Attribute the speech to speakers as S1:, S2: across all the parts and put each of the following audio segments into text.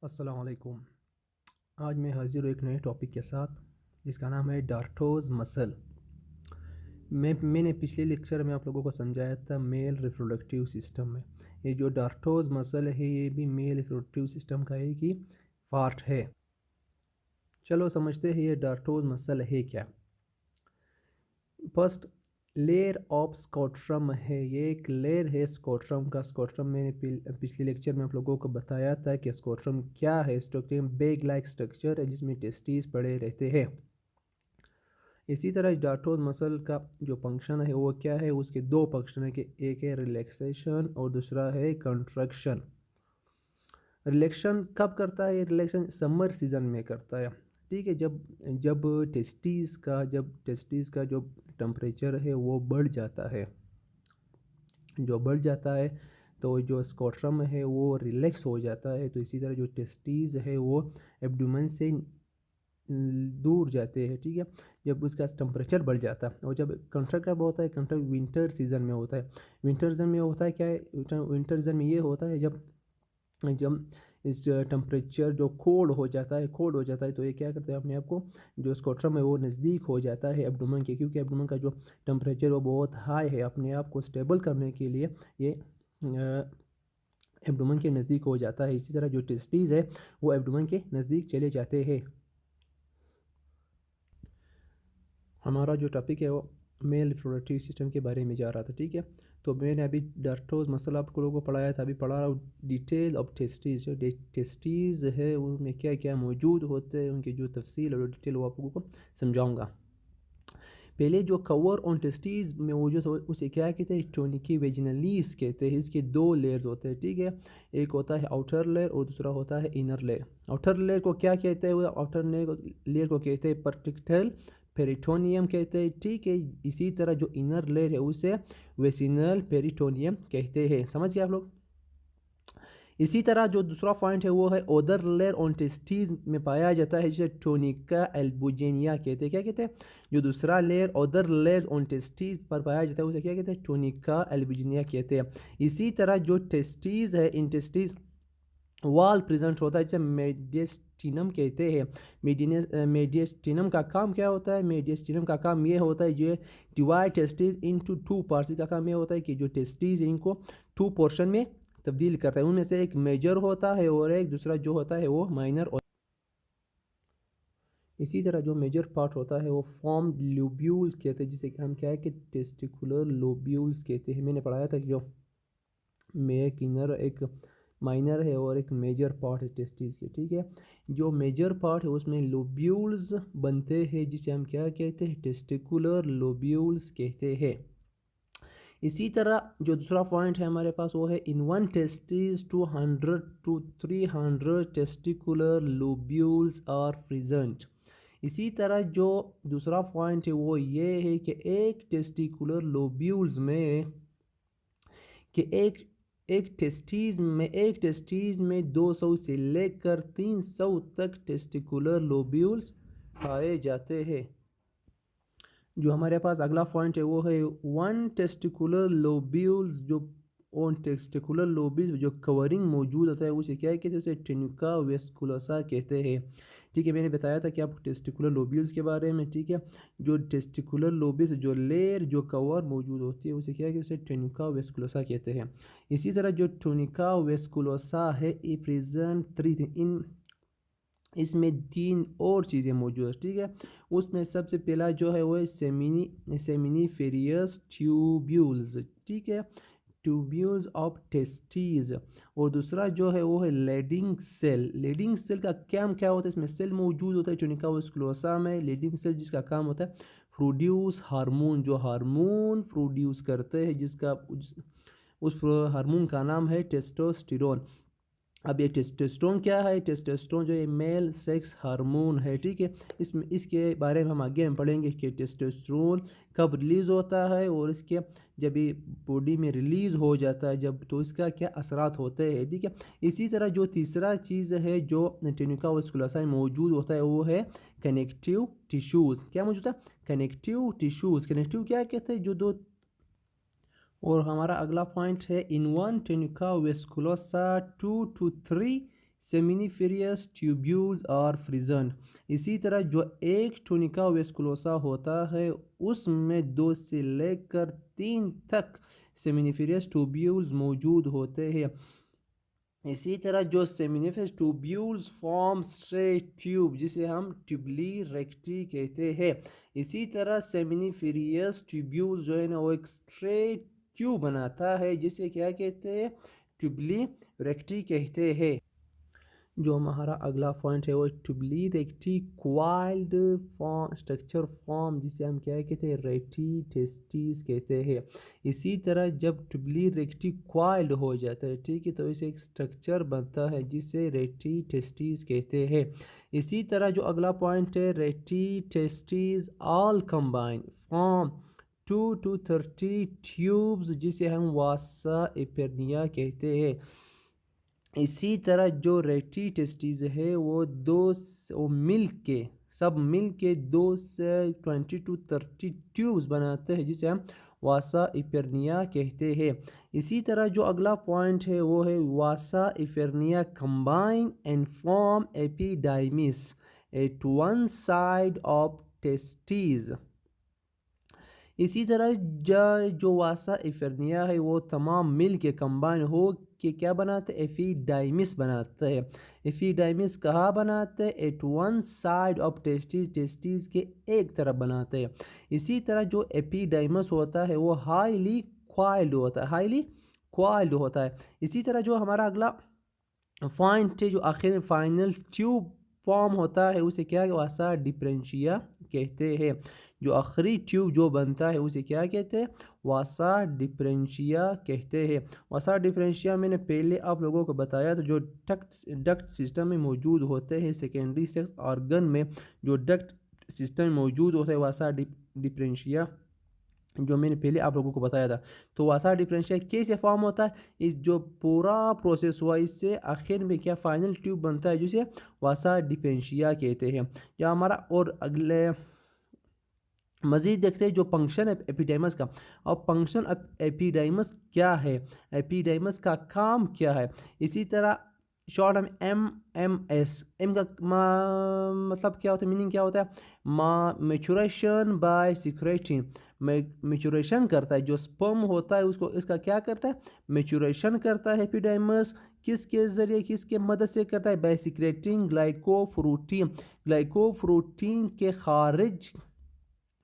S1: अस्सलाम वालेकुम। आज मैं हाज़िर हूँ एक नए टॉपिक के साथ जिसका नाम है डार्टोज मसल। मैंने पिछले लेक्चर में आप लोगों को समझाया था मेल रिप्रोडक्टिव सिस्टम में ये जो डार्टोज मसल है ये भी मेल रिप्रोडक्टिव सिस्टम का एक ही पार्ट है। चलो समझते हैं ये डार्टोज मसल है क्या। फर्स्ट लेयर ऑफ स्कोट्रम है, ये एक लेयर है स्कोट्रम का। स्कोट्रम मैंने पिछले लेक्चर में आप लोगों को बताया था कि स्कोट्रम क्या है। स्ट्रक्चर बैग लाइक स्ट्रक्चर है जिसमें टेस्टिस पड़े रहते हैं। इसी तरह डार्टोज मसल का जो फंक्शन है वो क्या है, उसके दो फंक्शन है कि एक है रिलैक्सेशन और दूसरा है कंट्रैक्शन। रिलैक्शन कब करता है? रिलैक्शन समर सीजन में करता है, ठीक है। जब जब टेस्टिस का जो टेम्परेचर है वो बढ़ जाता है, जो बढ़ जाता है तो जो स्कोट्रम है वो रिलैक्स हो जाता है। तो इसी तरह जो टेस्टिस है वो एब्डोमेन से दूर जाते हैं, ठीक है, जब उसका टेम्परेचर बढ़ जाता है। और जब कंट्रैक्ट कब होता है? कंट्रैक्ट विंटर सीजन में होता है। विंटर सीजन में होता है क्या है? विंटर सीजन में ये होता है जब जब इस टेम्परेचर जो कोल्ड हो जाता है तो ये क्या करता है, अपने आप को जो स्कोट्रम है वो नज़दीक हो जाता है एब्डोमेन के, क्योंकि एब्डोमेन का जो टेम्परेचर वो बहुत हाई है। अपने आप को स्टेबल करने के लिए ये एब्डोमेन के नज़दीक हो जाता है। इसी तरह जो टेस्टिस है वो एब्डोमेन के नज़दीक चले जाते हैं। हमारा जो टॉपिक है वो मेल रिप्रोडक्टिव सिस्टम के बारे में जा रहा था, ठीक है। तो मैंने अभी डार्टोज मसल आप लोगों को पढ़ाया था, अभी पढ़ा रहा हूँ डिटेल ऑफ टेस्टीज। जो टेस्टीज है उनमें क्या क्या मौजूद होते हैं, उनकी जो तफसील और डिटेल वो आप लोगों को समझाऊंगा। पहले जो कवर ऑन टेस्टीज में मौजूद हो उसे क्या कहते हैं? टोनिकी वेजिनलीस कहते हैं। इसके दो लेयर्स होते हैं, ठीक है। एक होता है आउटर लेयर और दूसरा होता है इनर लेयर। आउटर लेयर को क्या कहते हैं? आउटर लेयर को कहते हैं पर्टिकल पेरिटोनियम कहते हैं, ठीक है। इसी तरह जो इनर लेयर है उसे वेसिनल पेरिटोनियम कहते हैं। समझ गए आप लोग? इसी तरह जो दूसरा पॉइंट है वो है ओदर लेयर ऑन टेस्टीज में पाया जाता है, जिसे टोनिका एल्बुजिनिया कहते हैं। क्या कहते हैं? जो दूसरा layer other layer on testes पर पाया जाता है उसे क्या कहते हैं? टोनिका एल्बुजिनिया कहते हैं। इसी तरह जो टेस्टीज है, इन टेस्टीज वाल प्रेजेंट होता है जिसे मेडिस्टिनम कहते हैं। मेडिस्टिनम का काम क्या होता है? मेडिस्टिनम का काम ये होता है जो divide testis into two parts. का काम ये होता है कि जो टेस्टिस इनको टू पोर्शन में तब्दील करता है। उनमें से एक मेजर होता है और एक दूसरा जो होता है वो माइनर। इसी तरह जो मेजर पार्ट होता है वो फॉर्म लोब्यूल्स कहते हैं, जिसे हम क्या है कि टेस्टिकुलर लोब्यूल्स कहते हैं। मैंने पढ़ाया था कि जो में एक इनर एक माइनर है और एक मेजर पार्ट है टेस्टिस के, ठीक है। जो मेजर पार्ट है उसमें लोब्यूल्स बनते हैं जिसे हम क्या कहते हैं? टेस्टिकुलर लोब्यूल्स कहते हैं। इसी तरह जो दूसरा पॉइंट है हमारे पास वो है in one testis 200 to 300 testicular lobules are present. इसी तरह जो दूसरा पॉइंट है वो ये है कि एक टेस्टिकुलर लोब्यूल्स में कि एक टेस्टीज में 200 से लेकर 300 तक टेस्टिकुलर लोब्यूल्स पाए जाते हैं। जो हमारे पास अगला पॉइंट है वो है वन टेस्टिकुलर लोब्यूल्स। जो ऑन टेस्टिकुलर लोब्यूल्स जो कवरिंग मौजूद होता है उसे क्या कहते हैं? उसे टेनुका वेस्कुलोसा कहते हैं, ठीक है। मैंने बताया था कि आप टेस्टिकुलर लोब्यूल्स के बारे में, ठीक है। जो टेस्टिकुलर लोब्यूल्स जो लेयर जो कवर मौजूद होती है उसे क्या कहते हैं? उसे टेनुका वेस्कुलोसा कहते हैं। इसी तरह जो टोनिका वेस्कुलोसा है ये प्रेजेंट थ्री इन इसमें तीन और चीज़ें मौजूद है, ठीक है। उसमें सबसे पहला जो है वो है सेमिनीफेरियस ट्यूब्यूल्स, ठीक है, ट्यूब्यूल्स ऑफ टेस्टीज। और दूसरा जो है वो है लीडिंग सेल। लीडिंग सेल का काम क्या होता है? इसमें सेल मौजूद होता है टोनिका वेस्कुलोसा में, लीडिंग सेल जिसका काम होता है प्रोड्यूस हार्मोन, जो हार्मोन प्रोड्यूस करते हैं, जिसका उस हार्मोन का नाम है टेस्टोस्टेरोन। अब ये टेस्टोस्टेरोन क्या है? टेस्टोस्टेरोन जो ये मेल सेक्स हार्मोन है, ठीक है। इसके बारे में हम आगे पढ़ेंगे कि टेस्टोस्टेरोन कब रिलीज़ होता है और इसके जब ये बॉडी में रिलीज़ हो जाता है जब, तो इसका क्या असरात होते हैं, ठीक है। इसी तरह जो तीसरा चीज़ है जो टेनुका वेस्कुलोसा में मौजूद होता है वो है कनेक्टिव टिश्यूज़। क्या मौजूद है? Connective tissues. कनेक्टिव क्या कहते हैं? जो दो। और हमारा अगला पॉइंट है in one टेनुका वेस्कुलोसा 2 to 3 seminiferous tubules और फ्रिजन। इसी तरह जो एक टूनिका वेस्कुलोसा होता है उसमें 2 से लेकर 3 तक सेमिनिफेरियस ट्यूब्यूल्स मौजूद होते हैं। इसी तरह जो seminiferous tubules form straight tube जिसे हम ट्यूबली रेक्टी कहते हैं। इसी तरह सेमिनिफेरियस ट्यूब्यूल जो है ना वो एक स्ट्रेट ट्यूब बनाता है जिसे क्या कहते हैं, ट्यूबली रेक्टी कहते हैं। जो हमारा अगला पॉइंट है वो tubuli recti coiled form structure form जिसे हम क्या कहते हैं, रेटी टेस्टिस कहते हैं। इसी तरह जब ट्यूबली रेक्टी क्वाइल्ड हो जाता है, ठीक है, तो इसे एक स्ट्रक्चर बनता है जिसे रेटी टेस्टिस कहते हैं। इसी तरह जो अगला पॉइंट है, रेटी testis all combine form 2 to 30 tubes जिसे हम वासा एपेरनिया कहते हैं। इसी तरह जो रेटी टेस्टीज है वो मिल के 2 से 20 to 30 ट्यूब्स बनाते हैं जिसे हम वासा इपेरनिया कहते हैं। इसी तरह जो अगला पॉइंट है वो है vasa efferentia combine and form epididymis at one side of testes. इसी तरह जो वासा इफरनिया है वो तमाम मिल के कंबाइन हो के क्या बनाते हैं, एफिडाइमिस बनाते हैं। एफिडाइमिस कहाँ बनाते हैं, at one side of testis के एक तरफ बनाते हैं। इसी तरह जो एपिडाइमस होता है वो हाईली क्वाइल्ड होता है। इसी तरह जो हमारा अगला पॉइंट है, जो आखिर में फाइनल ट्यूब फॉर्म होता है उसे क्या वासा डिफरेंशिया कहते हैं। जो आखिरी ट्यूब जो बनता है उसे क्या कहते हैं, वासा डिफरेंशिया कहते हैं। वासा डिफरेंशिया मैंने पहले आप लोगों को बताया था, जो डक्ट सिस्टम में मौजूद होते हैं, सेकेंडरी सेक्स ऑर्गन में जो डक्ट सिस्टम मौजूद होता है वासा डिफरेंशिया, जो मैंने पहले आप लोगों को बताया था। तो वासा डिफरेंशिया कैसे फॉर्म होता है, इस जो पूरा प्रोसेस हुआ इससे आखिर में क्या फाइनल ट्यूब बनता है जिसे वासा डिफरेंशिया कहते हैं। या हमारा और अगले मज़ीद देखते हैं जो फंक्शन है एपिडेमस का। और फंक्शन एपिडेमस क्या है, एपिडेमस का काम क्या है। इसी तरह शॉर्ट हम एम का मतलब क्या होता है, मीनिंग क्या होता है, मैच्योरेशन बाय सिक्रेटिंग। मैच्योरेशन करता है, जो स्पर्म होता है उसको इसका क्या करता है, मैच्योरेशन करता है एपिडेमस। किसके ज़रिए, किसके मदद से करता है, बाय सिक्रेटिंग ग्लाइकोप्रोटीन के खारिज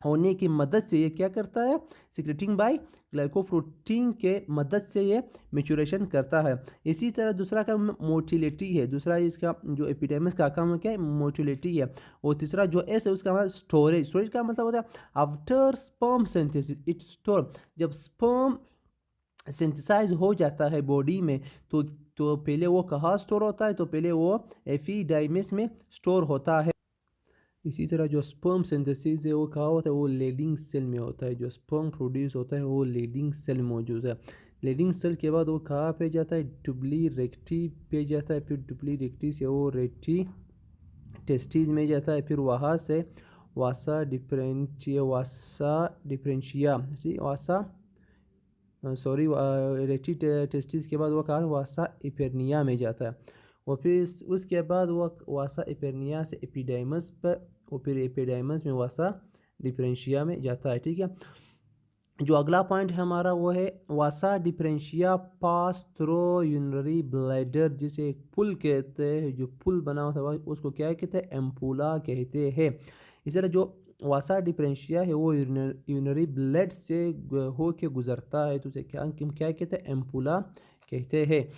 S1: होने की मदद से ये क्या करता है, सिक्रेटिंग बाय ग्लाइकोप्रोटीन के मदद से ये मैच्योरेशन करता है। इसी तरह दूसरा का मोटिलिटी है, दूसरा इसका जो एपिडेमिस का काम क्या है, मोटिलिटी है। और तीसरा जो एस है उसका मतलब स्टोरेज का मतलब होता है after sperm synthesis it store. जब स्पर्म सिंथेसाइज हो जाता है बॉडी में तो पहले वो कहाँ स्टोर होता है, तो पहले वो एपिडाइमिस में स्टोर होता है। इसी तरह जो स्पर्म सिंथेसिस है वो कहाँ होता है, वो लीडिंग सेल में होता है। जो स्पर्म प्रोड्यूस होता है वो लीडिंग सेल में मौजूद है। लीडिंग सेल के बाद वो कहाँ पे जाता है, ट्यूबली रेक्टी पे जाता है। फिर ट्यूबली रेक्टी से वो रेक्टी टेस्टिस में जाता है। फिर वहाँ से वासा डिफरेंशिया रेक्टी टेस्टिस के बाद वो कहाँ वासा इपेरनिया में जाता है। और फिर उसके बाद वो वासा इपेरनिया से एपिडाइमस पर और फिर एपिडाइमस में वासा डिफरेंशिया में जाता है। ठीक है, जो अगला पॉइंट है हमारा वो है vasa differentia pass through urinary bladder जिसे पुल कहते हैं। जो पुल बना होता है उसको क्या कहते हैं, एम्पूला कहते हैं। इस तरह जो वासा डिफरेंशिया है वो यूरिनरी ब्लड से हो के गुजरता है तो उसे क्या कहते हैं, एम्पूला कहते हैं।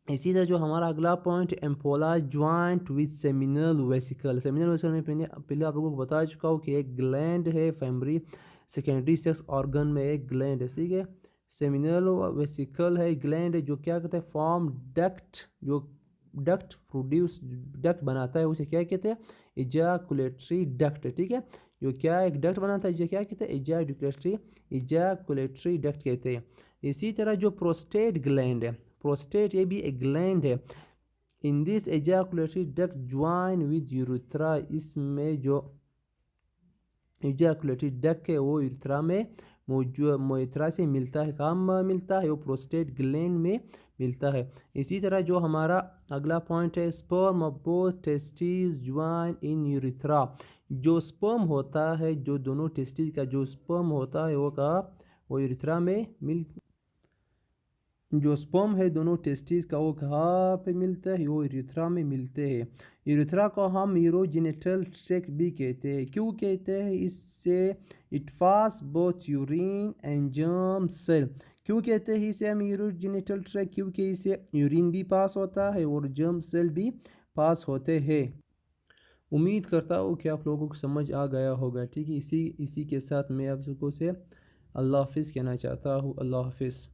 S1: इसी तरह जो हमारा अगला point एम्पोला joint with seminal vesicle. Seminal vesicle में पहले आप लोगों को बता चुका हूँ कि एक ग्लैंड है फैमरी सेकेंडरी सेक्स ऑर्गन में एक ग्लैंड है, ठीक है। सेमिनल वेसिकल है, ग्लैंड है जो क्या करता है, फॉर्म डक्ट, जो डक्ट बनाता है उसे क्या कहते हैं, इजैकुलेटरी डक्ट, ठीक है। जो क्या एक डक्ट बनाता है इसे क्या कहते हैं, इजैकुलेटरी डक्ट कहते हैं। इसी तरह जो प्रोस्टेट ग्लैंड है, प्रोस्टेट ये भी एक ग्लैंड है। In this ejaculatory duct join with urethra, इसमें जो एजाकुलेटरी डक्ट है वो यूरेथ्रा में मौजूद यूरेथ्रा से मिलता है, काम मिलता है वो प्रोस्टेट ग्लैंड में मिलता है। इसी तरह जो हमारा अगला पॉइंट है, sperm of both testis join in urethra. जो स्पर्म होता है, जो दोनों टेस्टिस का जो स्पर्म होता है वो कहाँ, वो यूरिथ्रा में जो स्पर्म है दोनों टेस्टिस का वो कहाँ पे मिलता है, वो यूरिथ्रा में मिलते हैं। यूरिथ्रा को हम यूरोजेनिटल ट्रैक्ट भी कहते हैं। क्यों कहते हैं, इससे it pass both urine and germ cell. क्यों कहते हैं इसे हम यूरोजेनिटल ट्रैक्ट, क्योंकि इसे यूरिन भी पास होता है और जर्म सेल भी पास होते हैं। उम्मीद करता हूँ कि आप लोगों को समझ आ गया होगा। ठीक है, इसी इसी के साथ मैं आप सबको से अल्लाह हाफिज़ कहना चाहता हूँ। अल्लाह हाफिज़।